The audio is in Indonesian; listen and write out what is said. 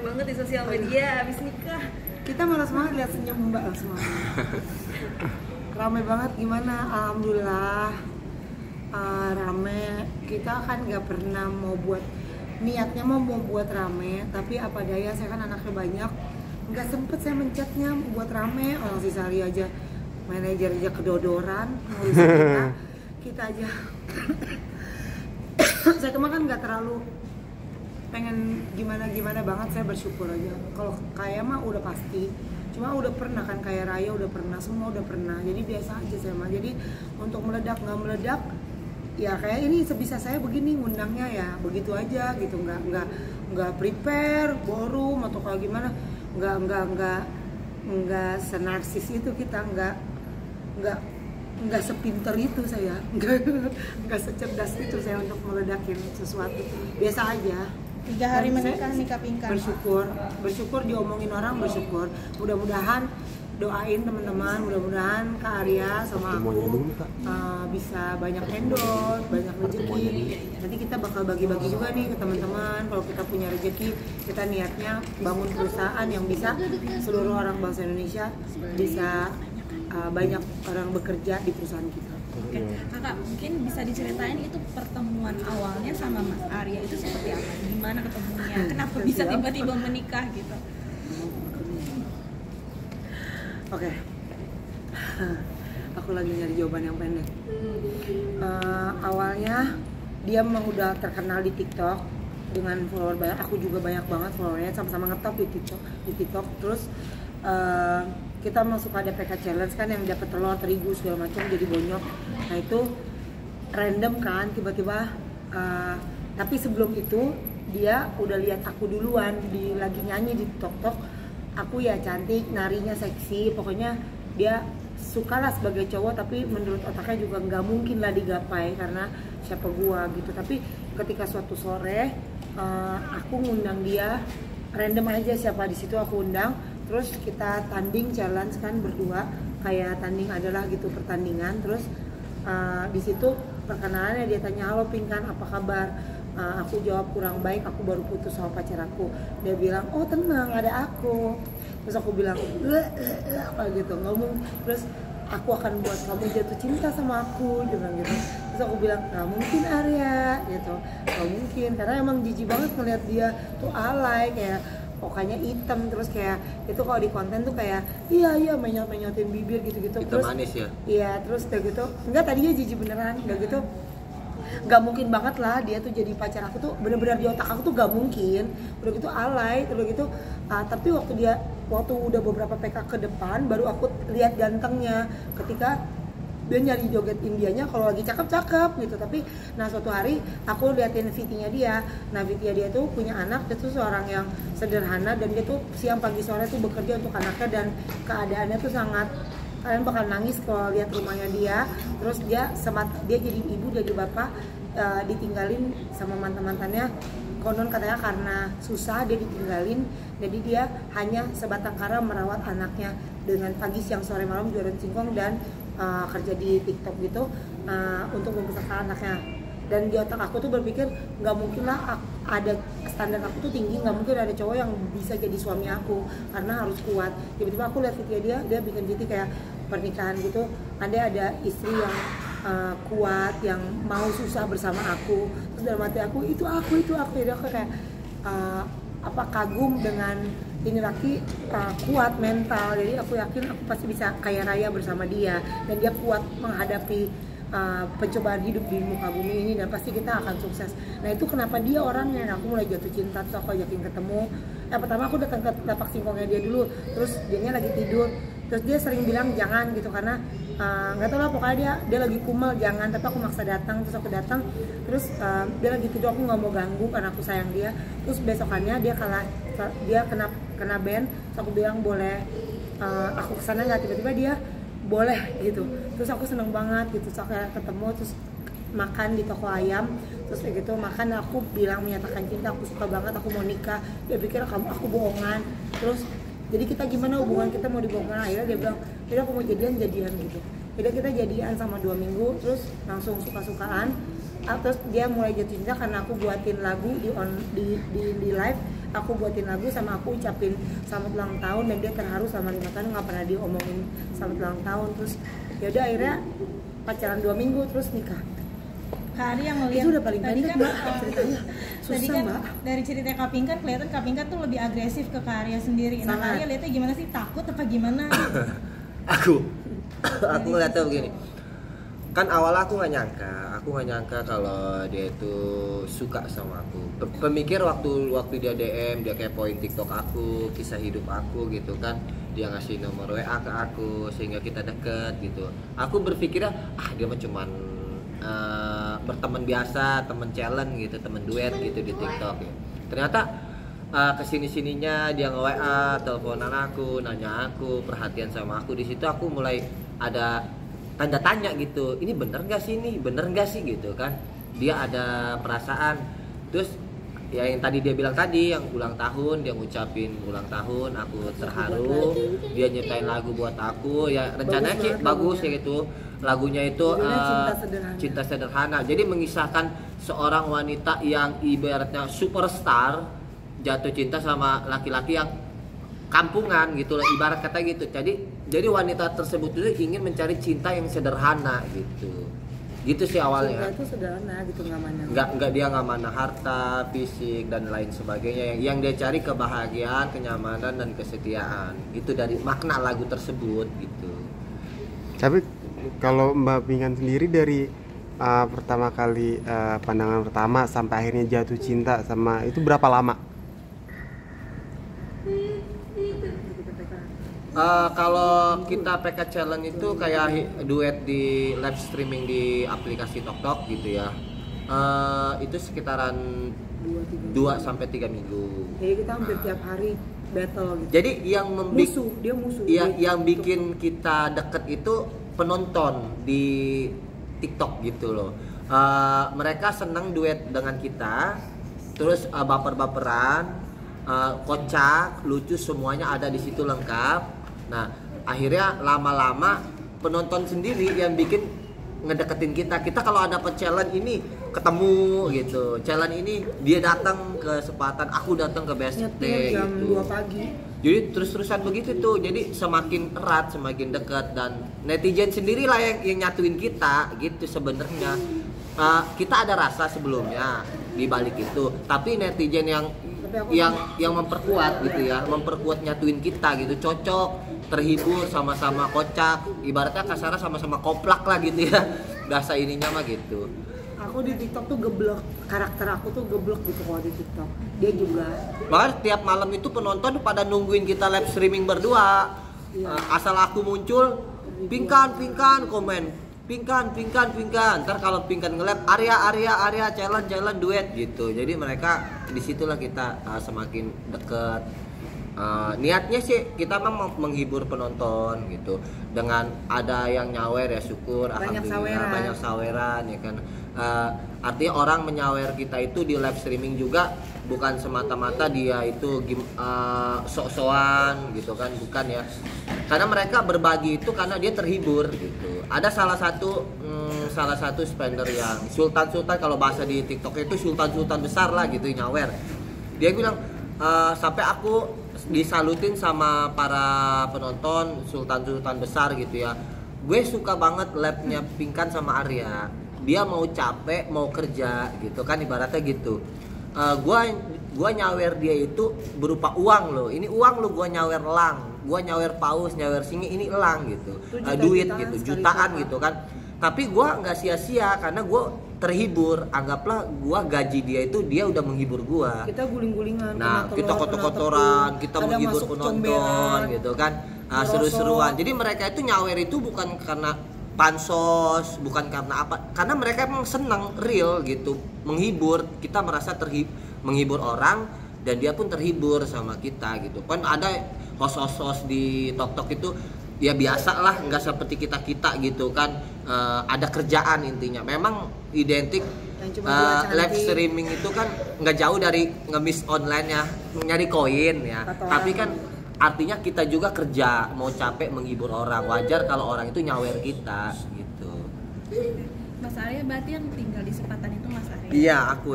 banget di sosial media abis nikah. Kita malas banget lihat senyum Mbak semua. Rame banget gimana? Alhamdulillah rame. Kita kan nggak pernah mau buat, niatnya mau buat rame, tapi apa daya saya kan anaknya banyak, nggak sempet saya mencetnya buat rame. Orang si Sari aja, manajer aja kedodoran ngurusin kita aja. Saya kemarin kan nggak terlalu pengen gimana banget, saya bersyukur aja. Kalau kaya mah udah pasti, cuma udah pernah kan, kaya raya udah pernah, semua udah pernah, jadi biasa aja saya mah. Jadi untuk meledak nggak meledak ya kayak ini sebisa saya begini ngundangnya ya begitu aja gitu, nggak prepare ballroom atau kayak gimana, nggak senarsis itu kita, nggak sepinter itu saya, nggak secerdas itu saya untuk meledakin sesuatu, biasa aja. 3 hari menikah, nikah pingkan. Bersyukur diomongin orang, bersyukur. Mudah-mudahan doain teman-teman, mudah-mudahan Kak Arya sama aku bisa banyak endorse, banyak rezeki. Nanti kita bakal bagi-bagi juga nih ke teman-teman. Kalau kita punya rezeki, kita niatnya bangun perusahaan yang bisa seluruh orang bangsa Indonesia bisa banyak orang bekerja di perusahaan kita. Oke, Kakak mungkin bisa diceritain itu pertemuan awalnya sama Mas Arya itu seperti apa? Gimana ketemunya? Kenapa bisa tiba-tiba menikah gitu? Oke. Aku lagi nyari jawaban yang pendek. Awalnya dia memang udah terkenal di TikTok dengan follower banyak. Aku juga banyak banget followernya, sama-sama ngetop di TikTok. Terus kita masuk ada PK challenge kan yang dapat telur, terigu segala macam jadi bonyok. Nah itu random kan tiba-tiba. Tapi sebelum itu dia udah lihat aku duluan lagi nyanyi di TikTok. Aku ya cantik, narinya seksi, pokoknya dia suka lah sebagai cowok, tapi menurut otaknya juga nggak mungkin lah digapai karena siapa gua gitu. Tapi ketika suatu sore aku ngundang dia random aja, siapa di situ aku undang. Terus kita tanding challenge kan berdua, kayak tanding adalah gitu pertandingan. Terus di situ perkenalannya dia tanya, halo Pinkan apa kabar? Aku jawab kurang baik, aku baru putus sama pacar aku. Dia bilang, oh tenang ada aku. Terus aku bilang apa gitu, ngomong. Terus aku akan buat kamu jatuh cinta sama aku, dia bilang gitu. Terus aku bilang nggak mungkin Arya gitu, nggak mungkin karena emang jijik banget ngeliat dia tuh alay kayak pokoknya hitam, terus kayak itu kalau di konten tuh kayak iya menyotin bibir gitu hitam terus manis ya. Iya, terus udah gitu enggak, tadinya jijik beneran, udah gitu nggak mungkin banget lah dia tuh jadi pacar aku tuh, bener-bener di otak aku tuh nggak mungkin, udah gitu alay, udah gitu tapi waktu udah beberapa PK ke depan baru aku lihat gantengnya ketika dia nyari joget Indianya kalau lagi cakep gitu. Tapi nah suatu hari aku liatin VT-nya dia. Nah VT-nya dia tuh punya anak, dia tuh seorang yang sederhana dan dia tuh siang pagi sore tuh bekerja untuk anaknya, dan keadaannya tuh sangat, kalian bakal nangis kalau lihat rumahnya dia. Terus dia jadi ibu, jadi bapak, ditinggalin sama mantan-mantannya. Konon katanya karena susah dia ditinggalin, jadi dia hanya sebatang kara merawat anaknya dengan pagi siang sore malam jualan singkong dan kerja di TikTok gitu untuk membesarkan anaknya. Dan di otak aku tuh berpikir nggak mungkin lah, ada standar aku tuh tinggi, nggak mungkin ada cowok yang bisa jadi suami aku karena harus kuat. Tiba-tiba aku lihat video dia bikin video kayak pernikahan gitu, ada istri yang kuat yang mau susah bersama aku. Terus dalam hati aku itu aku jadi aku kayak kagum dengan ini laki kuat mental, jadi aku yakin aku pasti bisa kaya raya bersama dia, dan dia kuat menghadapi pencobaan hidup di muka bumi ini, dan pasti kita akan sukses. Nah itu kenapa dia orangnya, aku mulai jatuh cinta. Terus aku ajakin ketemu. Pertama aku datang ke lapak singkongnya dia dulu, terus dianya lagi tidur, terus dia sering bilang jangan gitu karena nggak tahu lah, pokoknya dia lagi kumel jangan, tapi aku maksa datang. Terus aku datang, terus dia lagi tidur, aku nggak mau ganggu karena aku sayang dia. Terus besokannya dia kena band, terus aku bilang boleh aku kesana nggak, tiba-tiba dia boleh gitu. Terus aku seneng banget gitu, terus aku ketemu, terus makan di toko ayam, terus kayak gitu makan, aku bilang menyatakan cinta, aku suka banget, aku mau nikah. Dia pikir aku bohongan, terus jadi kita gimana hubungan kita mau dibongkar. Akhirnya dia bilang jadi aku mau jadian gitu. Jadi kita jadian sama 2 minggu, terus langsung suka-sukaan. Terus dia mulai jatuh cinta karena aku buatin lagu di live. aku buatin lagu sama aku ucapin selamat ulang tahun, dan dia terharu sama 5 tahun nggak pernah diomongin selamat ulang tahun. Terus ya udah akhirnya pacaran 2 minggu terus nikah. Kak Ari yang ngeliat Itu udah paling tadi pendek kan, Mbak ceritanya. tadi Susah kan Mbak. dari cerita Kak Pinkan kelihatan Kak Pinkan tuh lebih agresif ke Kak Arya sendiri. Nah Kak Sangat. Arya lihatnya gimana sih, takut apa gimana? aku ngeliatnya begini, kan awalnya aku nggak nyangka kalau dia itu suka sama aku. Pemikir waktu dia DM, dia kepoin TikTok aku, kisah hidup aku gitu kan, dia ngasih nomor WA ke aku sehingga kita deket gitu. Aku berpikirnya dia mah cuman berteman biasa, temen challenge gitu, temen duet gitu di TikTok ya. Ternyata kesini-sininya dia nge-WA, teleponan aku, nanya aku, perhatian sama aku. Di situ aku mulai ada tanda tanya gitu, ini bener nggak sih gitu kan. Dia ada perasaan. Terus ya yang tadi dia bilang tadi, yang ulang tahun, dia ngucapin ulang tahun, aku terharu. Dia nyiptain lagu buat aku, ya rencananya sih bagus ya gitu. Lagunya itu cinta sederhana. Jadi mengisahkan seorang wanita yang ibaratnya superstar jatuh cinta sama laki-laki yang kampungan gitu, ibarat kata gitu. Jadi wanita tersebut itu ingin mencari cinta yang sederhana gitu sih awalnya. Cinta itu sederhana gitu, nggak dia nggak mana harta, fisik dan lain sebagainya. Yang dia cari kebahagiaan, kenyamanan dan kesetiaan. Itu dari makna lagu tersebut gitu. Tapi kalau Mbak Pinkan sendiri dari pertama kali pandangan pertama sampai akhirnya jatuh cinta sama itu berapa lama? Kalau kita PK Challenge itu kayak duet di live streaming di aplikasi TokTok gitu ya. Itu sekitaran 2-3 minggu. Jadi kita hampir tiap hari battle gitu. Jadi yang musuh. Yang bikin kita deket itu penonton di TikTok gitu loh. Mereka senang duet dengan kita, terus baper-baperan, kocak, lucu, semuanya ada di situ lengkap. Nah, akhirnya lama-lama penonton sendiri yang bikin ngedeketin kita. Kita kalau ada challenge ini ketemu gitu. Challenge ini dia datang ke Sepatan, aku datang ke BST jam gitu. 2 pagi. Jadi terus-terusan begitu tuh. Jadi semakin erat, semakin dekat, dan netizen sendirilah yang nyatuin kita gitu sebenarnya. Kita ada rasa sebelumnya di balik itu, tapi netizen yang memperkuat gitu ya, memperkuat nyatuin kita gitu, cocok, terhibur, sama-sama kocak, ibaratnya kasarnya sama-sama koplak lah gitu ya, bahasa ininya mah gitu. Aku di TikTok tuh geblok, karakter aku tuh geblok gitu kalau di TikTok. Dia juga. Makanya tiap malam itu penonton pada nungguin kita live streaming berdua. Asal aku muncul, Pinkan komen, Pinkan. Ntar kalau Pinkan nge-lab, Arya challenge duet gitu. Jadi mereka disitulah kita semakin deket. Niatnya sih kita memang menghibur penonton gitu. Dengan ada yang nyawer ya syukur, alhamdulillah banyak saweran ya kan. Artinya orang menyawer kita itu di live streaming juga bukan semata-mata dia itu sok-sokan gitu kan, bukan ya. Karena mereka berbagi itu karena dia terhibur gitu. Ada salah satu spender yang sultan kalau bahasa di TikTok itu sultan besar lah gitu nyawer. Dia bilang sampai aku disalutin sama para penonton sultan besar gitu ya. Gue suka banget labnya Pinkan sama Arya. Dia mau capek mau kerja gitu kan, ibaratnya gitu. Gua nyawer dia itu berupa uang loh. Ini uang lo gua nyawer elang, gua nyawer paus, nyawer singi, ini elang gitu. Duit gitu, jutaan gitu kan. Tapi gua nggak sia-sia karena gua terhibur. Anggaplah gua gaji dia itu dia udah menghibur gua. Kita guling-gulingan. Nah, kita kotor-kotoran, kita menghibur penonton gitu kan. Seru-seruan. Jadi mereka itu nyawer itu bukan karena pansos, bukan karena apa, karena mereka emang senang real gitu, menghibur. Kita merasa menghibur orang dan dia pun terhibur sama kita gitu. Kan ada host di TokTok itu ya biasa lah, nggak seperti kita gitu kan. Ada kerjaan intinya. Memang identik live streaming itu kan nggak jauh dari ngemis online ya, nyari koin ya. Tapi kan artinya kita juga kerja, mau capek menghibur orang. Wajar kalau orang itu nyawer kita gitu. Mas Arya berarti yang tinggal di Sepatan itu Mas Arya? Iya, aku.